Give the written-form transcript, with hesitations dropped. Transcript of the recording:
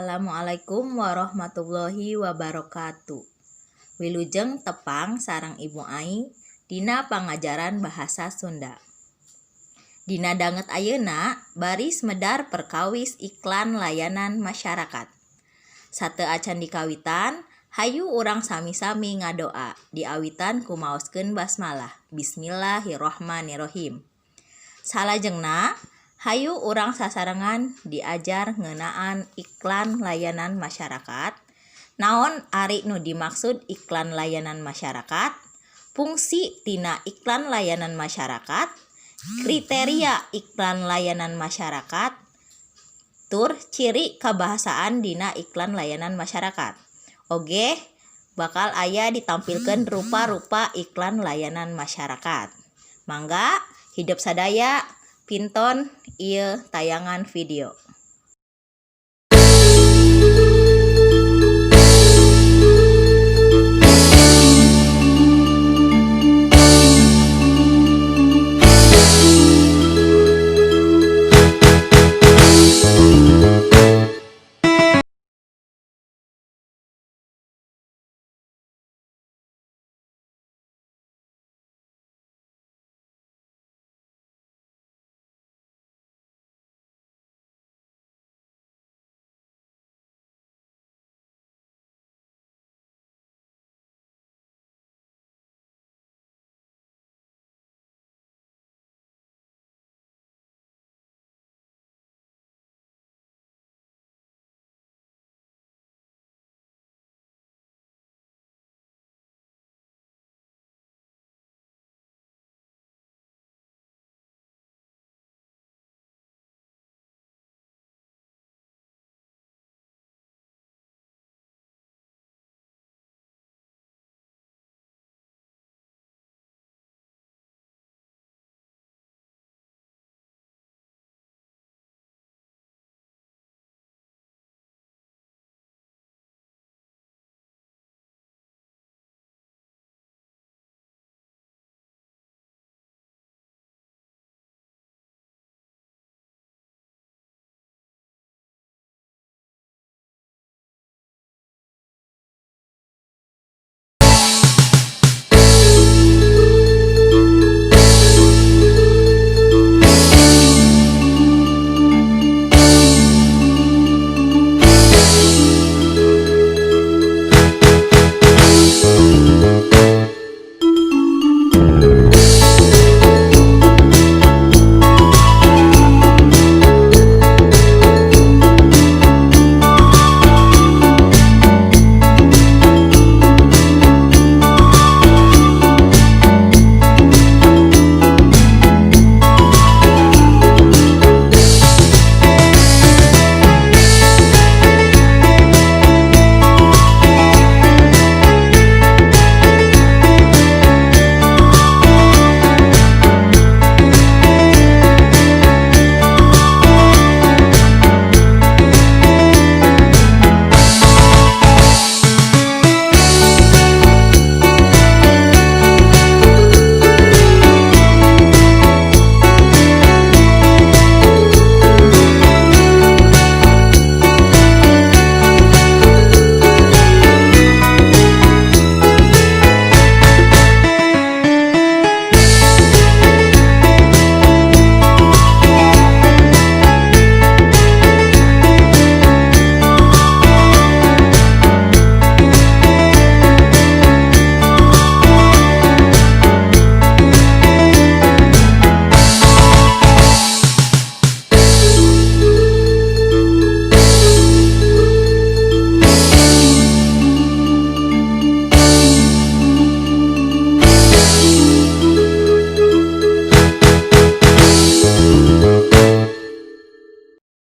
Assalamualaikum warahmatullahi wabarakatuh. Wilujeng tepang sareng Ibu Ai dina pangajaran bahasa Sunda. Dina danget ayeuna baris medar perkawis iklan layanan masyarakat. Sate acan dikawitan, hayu urang sami-sami ngadoa diawitan kumaoskeun basmalah. Bismillahirrohmanirrohim. Salajengna hayu urang sasarengan diajar ngeunaan iklan layanan masyarakat. Naon ari nu dimaksud iklan layanan masyarakat? Fungsi tina iklan layanan masyarakat, kriteria iklan layanan masyarakat, tur ciri kabahasaan dina iklan layanan masyarakat. Oge bakal aya ditampilkeun rupa-rupa iklan layanan masyarakat. Mangga hidup sadaya pinton ieu tayangan video.